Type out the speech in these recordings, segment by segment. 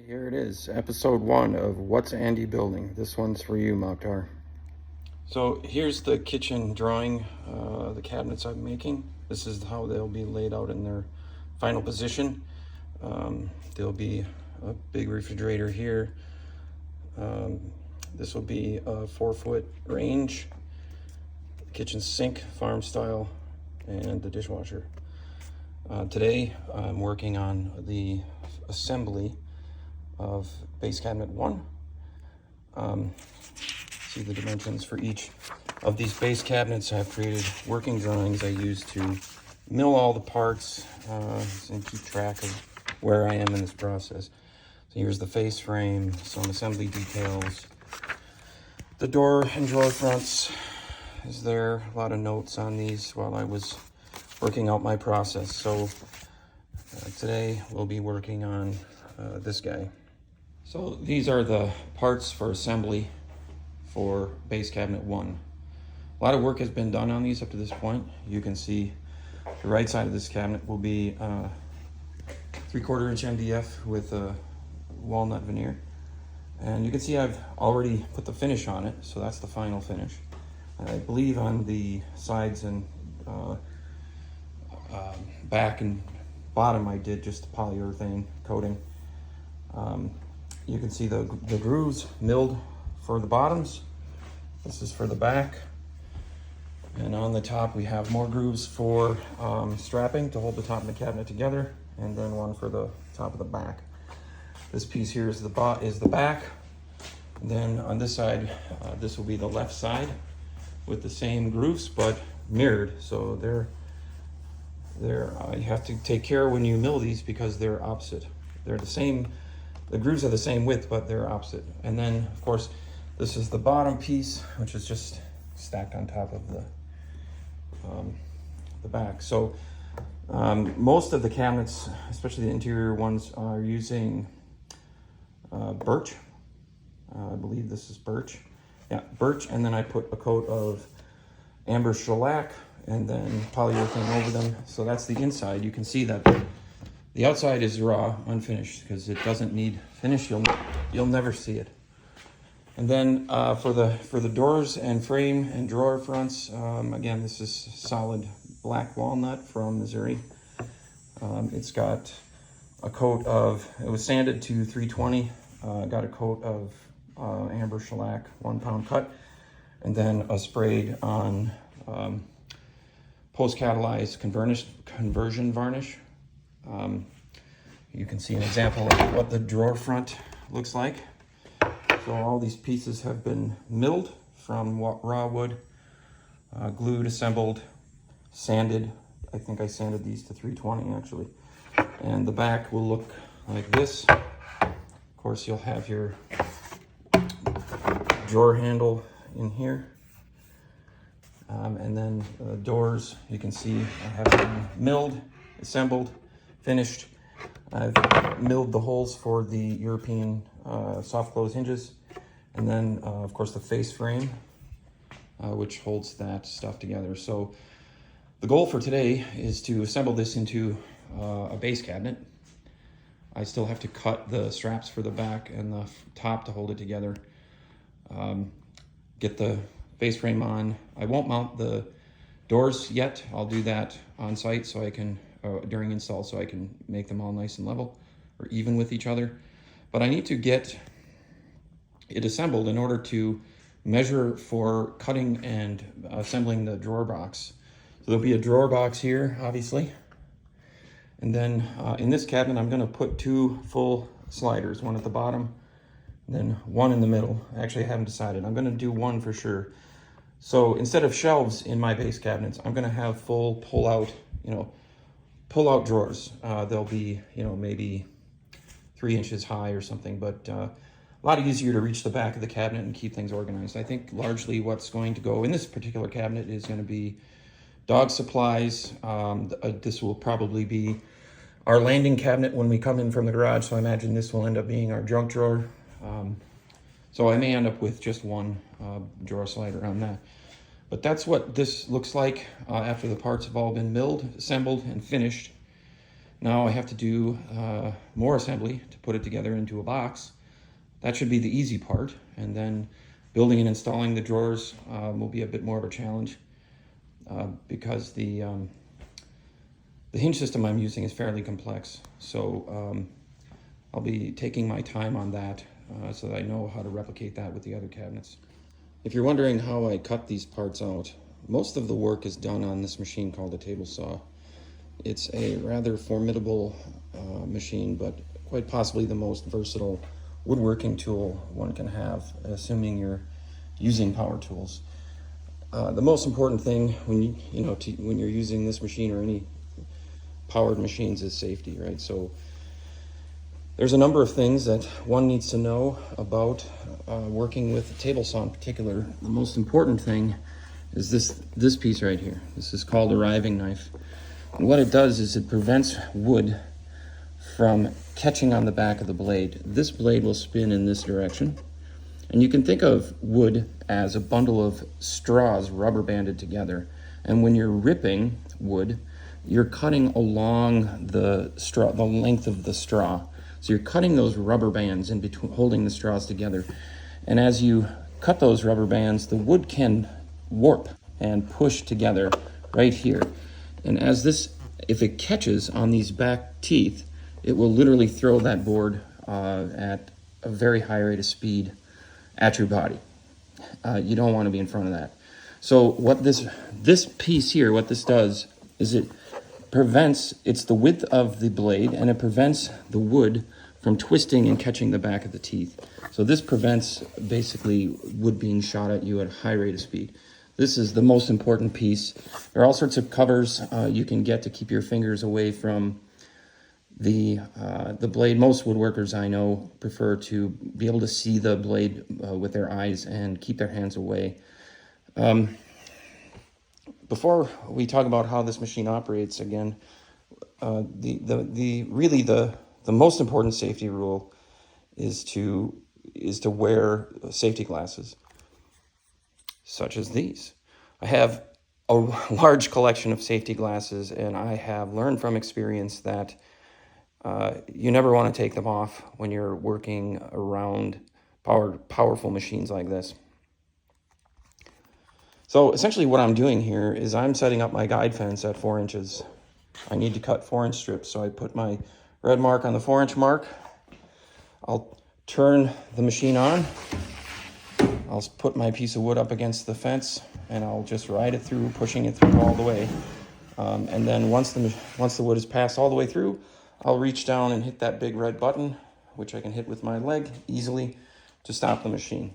Here it is, episode 1 of What's Andy Building. This one's for you, Mokhtar. So here's the kitchen drawing, the cabinets I'm making. This is how they'll be laid out in their final position. There'll be a big refrigerator here. This will be a 4-foot range, kitchen sink, farm style, and the dishwasher. Today I'm working on the assembly of base cabinet 1. See the dimensions for each of these base cabinets. I've created working drawings I use to mill all the parts and keep track of where I am in this process. So here's the face frame, some assembly details. The door and drawer fronts is there. A lot of notes on these while I was working out my process. So today we'll be working on this guy. So these are the parts for assembly for base cabinet 1. A lot of work has been done on these up to this point. You can see the right side of this cabinet will be 3/4 inch MDF with a walnut veneer. And you can see I've already put the finish on it, so that's the final finish. I believe on the sides and back and bottom I did just the polyurethane coating. You can see the grooves milled for the bottoms. This is for the back. And on the top we have more grooves for strapping to hold the top of the cabinet together, and then one for the top of the back. This piece here is the back. And then on this side, this will be the left side with the same grooves but mirrored. So you have to take care when you mill these because they're opposite. They're the same. The grooves are the same width, but they're opposite. And then, of course, this is the bottom piece, which is just stacked on top of the back. So most of the cabinets, especially the interior ones, are using birch. I believe this is birch. Yeah, birch, and then I put a coat of amber shellac and then polyurethane over them. So that's the inside. You can see that the outside is raw, unfinished, because it doesn't need finish. You'll never see it. And then for the doors and frame and drawer fronts, again, this is solid black walnut from Missouri. It's got a coat of, it was sanded to 320. Got a coat of amber shellac, 1 pound cut, and then a sprayed on post-catalyzed conversion varnish. You can see an example of what the drawer front looks like. So all these pieces have been milled from raw wood, glued, assembled, sanded. I think I sanded these to 320 actually. And the back will look like this. Of course, you'll have your drawer handle in here. And then the doors, you can see I have them milled, assembled, finished. I've milled the holes for the European soft close hinges. And then, of course, the face frame, which holds that stuff together. So the goal for today is to assemble this into a base cabinet. I still have to cut the straps for the back and the top to hold it together. Get the face frame on. I won't mount the doors yet. I'll do that on site so I can, during install, so I can make them all nice and level or even with each other. But I need to get it assembled in order to measure for cutting and assembling the drawer box. So there'll be a drawer box here, obviously. And then in this cabinet, I'm gonna put 2 full sliders, one at the bottom, and then one in the middle. Actually, I haven't decided. I'm gonna do one for sure. So instead of shelves in my base cabinets, I'm gonna have full pull-out drawers. They'll be, maybe 3 inches high or something, but a lot easier to reach the back of the cabinet and keep things organized. I think largely what's going to go in this particular cabinet is gonna be dog supplies. This will probably be our landing cabinet when we come in from the garage, so I imagine this will end up being our junk drawer. So I may end up with just one drawer slider on that. But that's what this looks like after the parts have all been milled, assembled, and finished. Now I have to do more assembly to put it together into a box. That should be the easy part, and then building and installing the drawers will be a bit more of a challenge because the hinge system I'm using is fairly complex. So I'll be taking my time on that so that I know how to replicate that with the other cabinets. If you're wondering how I cut these parts out, most of the work is done on this machine called a table saw. It's a rather formidable machine, but quite possibly the most versatile woodworking tool one can have, assuming you're using power tools. The most important thing when when you're using this machine or any powered machines is safety, right? So there's a number of things that one needs to know about working with a table saw in particular. The most important thing is this piece right here. This is called a riving knife. And what it does is it prevents wood from catching on the back of the blade. This blade will spin in this direction. And you can think of wood as a bundle of straws rubber banded together. And when you're ripping wood, you're cutting along the straw, the length of the straw. So you're cutting those rubber bands in between, holding the straws together. And as you cut those rubber bands, the wood can warp and push together right here. And as if it catches on these back teeth, it will literally throw that board at a very high rate of speed at your body. You don't want to be in front of that. So what this piece here, what this does is it's the width of the blade, and it prevents the wood from twisting and catching the back of the teeth. So this prevents basically wood being shot at you at a high rate of speed. This is the most important piece. There are all sorts of covers you can get to keep your fingers away from the blade. Most woodworkers I know prefer to be able to see the blade with their eyes and keep their hands away. Before we talk about how this machine operates, again, the most important safety rule is to wear safety glasses, such as these. I have a large collection of safety glasses, and I have learned from experience that you never want to take them off when you're working around powerful machines like this. So essentially what I'm doing here is I'm setting up my guide fence at 4 inches. I need to cut 4-inch strips, so I put my red mark on the 4-inch mark. I'll turn the machine on. I'll put my piece of wood up against the fence, and I'll just ride it through, pushing it through all the way. And then once the wood is passed all the way through, I'll reach down and hit that big red button, which I can hit with my leg easily to stop the machine.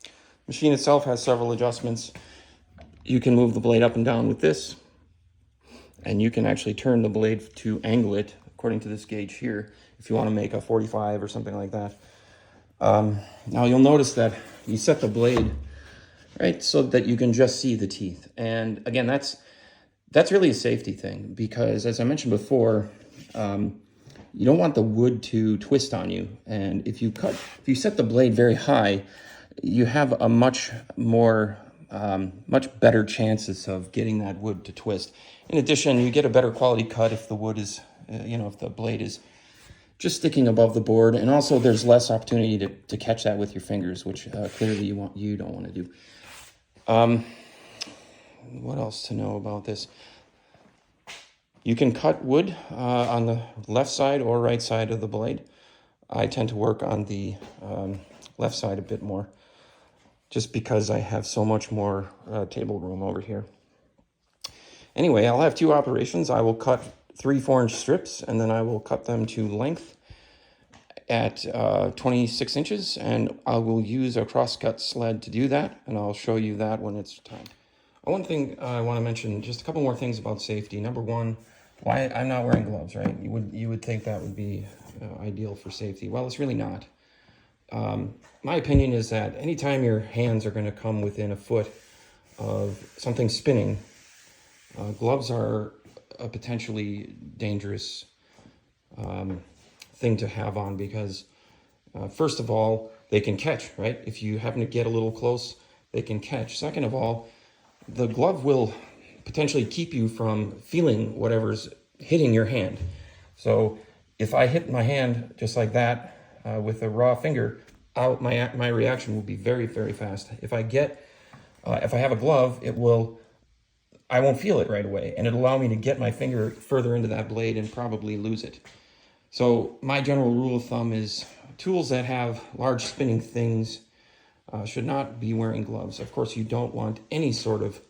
The machine itself has several adjustments. You can move the blade up and down with this, and you can actually turn the blade to angle it according to this gauge here if you want to make a 45 or something like that. Now you'll notice that you set the blade right so that you can just see the teeth. And again, that's really a safety thing, because as I mentioned before, you don't want the wood to twist on you. And if you set the blade very high, you have a much better chances of getting that wood to twist. In addition, you get a better quality cut if the wood is, if the blade is just sticking above the board, and also there's less opportunity to catch that with your fingers, which clearly you don't want to do. What else to know about this? You can cut wood on the left side or right side of the blade. I tend to work on the left side a bit more, just because I have so much more table room over here. Anyway, I'll have two operations. I will cut 3 4-inch strips, and then I will cut them to length at 26 inches, and I will use a crosscut sled to do that, and I'll show you that when it's time. One thing I want to mention, just a couple more things about safety. Number one, why I'm not wearing gloves, right? You would think that would be ideal for safety. Well, it's really not. My opinion is that anytime your hands are going to come within a foot of something spinning, gloves are a potentially dangerous thing to have on, because first of all, they can catch, right? If you happen to get a little close, they can catch. Second of all, the glove will potentially keep you from feeling whatever's hitting your hand. So if I hit my hand just like that with a raw finger, my reaction will be very, very fast. If I have a glove, I won't feel it right away, and it'll allow me to get my finger further into that blade and probably lose it. So my general rule of thumb is tools that have large spinning things should not be wearing gloves. Of course, you don't want any sort of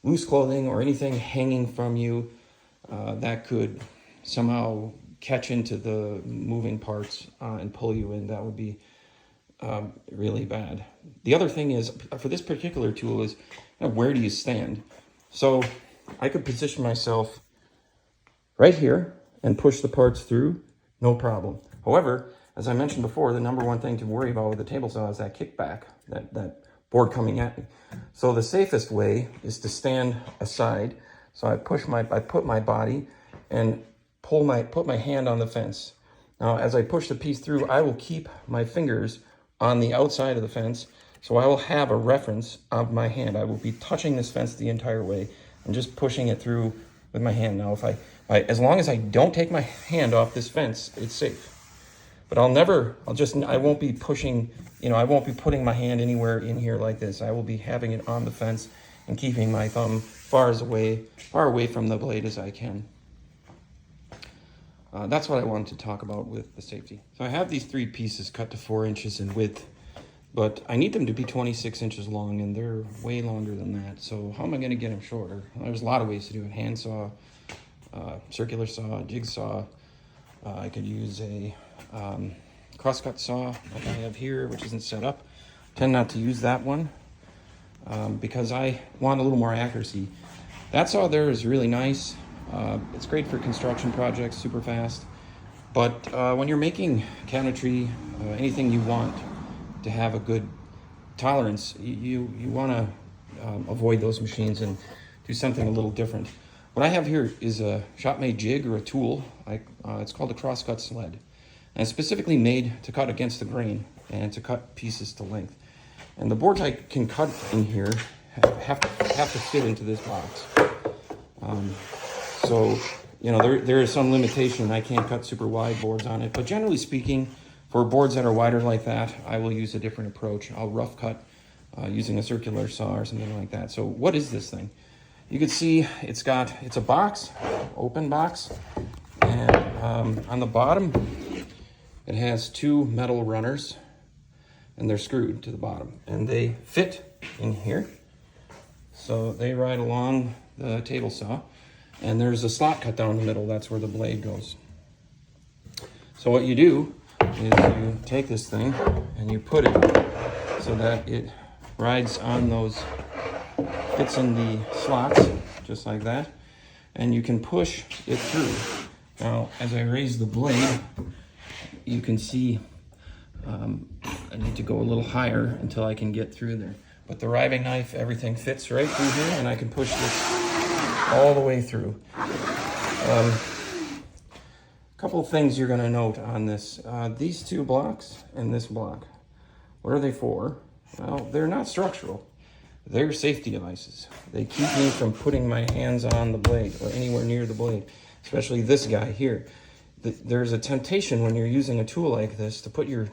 loose clothing or anything hanging from you that could somehow catch into the moving parts and pull you in. That would be really bad. The other thing is, for this particular tool, is where do you stand? So I could position myself right here and push the parts through, no problem. However, as I mentioned before, the number one thing to worry about with the table saw is that kickback, that board coming at me. So the safest way is to stand aside. So I put my body and put my hand on the fence. Now, as I push the piece through, I will keep my fingers on the outside of the fence, so I will have a reference of my hand. I will be touching this fence the entire way and just pushing it through with my hand. Now, as long as I don't take my hand off this fence, it's safe. But I won't be pushing, I won't be putting my hand anywhere in here like this. I will be having it on the fence and keeping my thumb far away from the blade as I can. That's what I wanted to talk about with the safety. So I have these 3 pieces cut to 4 inches in width, but I need them to be 26 inches long, and they're way longer than that. So how am I going to get them shorter? Well, there's a lot of ways to do it. Handsaw, circular saw, jigsaw. I could use a crosscut saw like I have here, which isn't set up. I tend not to use that one because I want a little more accuracy. That saw there is really nice. It's great for construction projects, super fast. But when you're making cabinetry, anything you want to have a good tolerance, you want to avoid those machines and do something a little different. What I have here is a shop-made jig or a tool. It's called a crosscut sled. And it's specifically made to cut against the grain and to cut pieces to length. And the boards I can cut in here have to fit into this box. So, there is some limitation. I can't cut super wide boards on it. But generally speaking, for boards that are wider like that, I will use a different approach. I'll rough cut using a circular saw or something like that. So what is this thing? You can see it's a box, open box. And on the bottom, it has 2 metal runners. And they're screwed to the bottom. And they fit in here. So they ride along the table saw. And there's a slot cut down the middle. That's where the blade goes. So what you do is you take this thing and you put it so that it rides on those, fits in the slots, just like that. And you can push it through. Now, as I raise the blade, you can see I need to go a little higher until I can get through there. But the riving knife, everything fits right through here, and I can push this all the way through. A couple of things you're going to note on this. These 2 blocks and this block, what are they for? Well, they're not structural. They're safety devices. They keep me from putting my hands on the blade or anywhere near the blade, especially this guy here. There's a temptation when you're using a tool like this to put your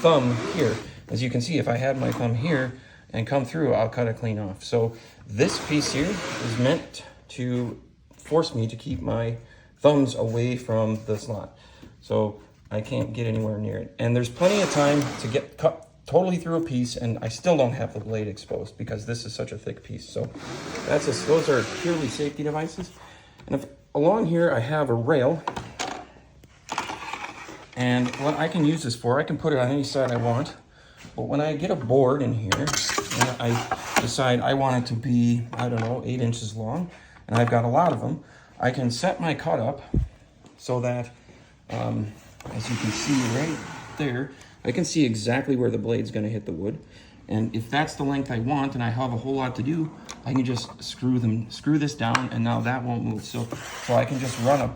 thumb here. As you can see, if I had my thumb here and come through, I'll cut it clean off. So this piece here is meant to force me to keep my thumbs away from the slot. So I can't get anywhere near it. And there's plenty of time to get cut totally through a piece, and I still don't have the blade exposed because this is such a thick piece. So those are purely safety devices. And along here I have a rail. And what I can use this for, I can put it on any side I want. But when I get a board in here, and I decide I want it to be, 8 inches long, and I've got a lot of them, I can set my cut up so that, as you can see right there, I can see exactly where the blade's going to hit the wood. And if that's the length I want and I have a whole lot to do, I can just screw this down, and now that won't move. So I can just run a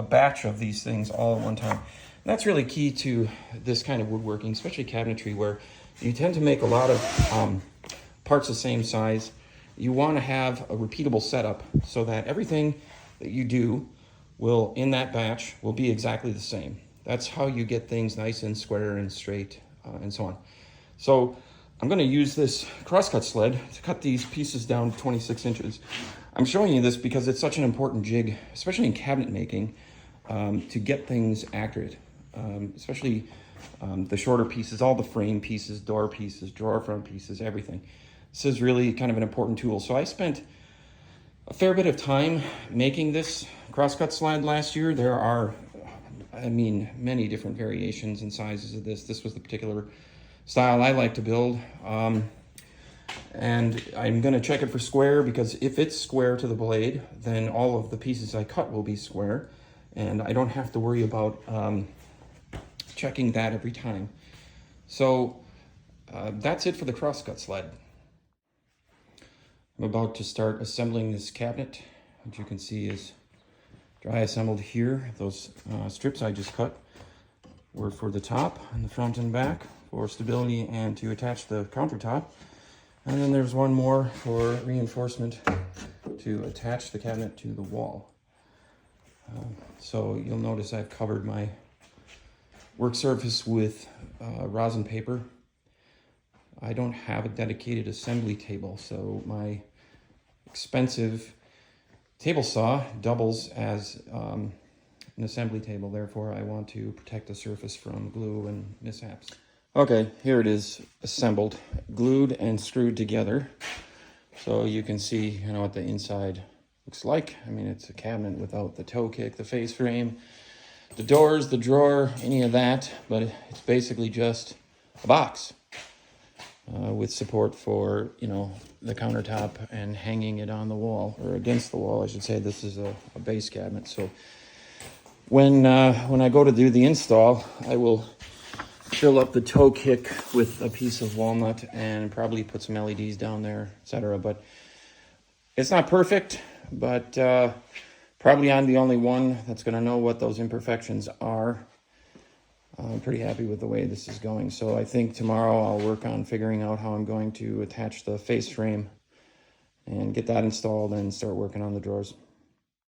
batch of these things all at one time. And that's really key to this kind of woodworking, especially cabinetry, where you tend to make a lot of parts the same size. You want to have a repeatable setup so that everything that you do will, in that batch, will be exactly the same. That's how you get things nice and square and straight and so on. So I'm going to use this crosscut sled to cut these pieces down to 26 inches. I'm showing you this because it's such an important jig, especially in cabinet making, to get things accurate, especially the shorter pieces, all the frame pieces, door pieces, drawer front pieces, everything. This is really kind of an important tool. So I spent a fair bit of time making this crosscut sled last year. There are, I mean, many different variations and sizes of this. This was the particular style I like to build. And I'm going to check it for square, because if it's square to the blade, then all of the pieces I cut will be square. And I don't have to worry about checking that every time. So that's it for the crosscut sled. I'm about to start assembling this cabinet, which you can see is dry assembled here. Those strips I just cut were for the top and the front and back for stability and to attach the countertop. And then there's one more for reinforcement to attach the cabinet to the wall. So you'll notice I've covered my work surface with rosin paper. I don't have a dedicated assembly table, so my expensive table saw doubles as an assembly table. Therefore, I want to protect the surface from glue and mishaps. Okay, here it is assembled, glued and screwed together. So you can see, you know, what the inside looks like. I mean, it's a cabinet without the toe kick, the face frame, the doors, the drawer, any of that, but it's basically just a box with support for, you know, the countertop and hanging it on the wall, or against the wall, I should say. This is a base cabinet. So when I go to do the install, I will fill up the toe kick with a piece of walnut and probably put some LEDs down there, etc. But it's not perfect, but probably I'm the only one that's going to know what those imperfections are. I'm pretty happy with the way this is going. So I think tomorrow I'll work on figuring out how I'm going to attach the face frame and get that installed and start working on the drawers.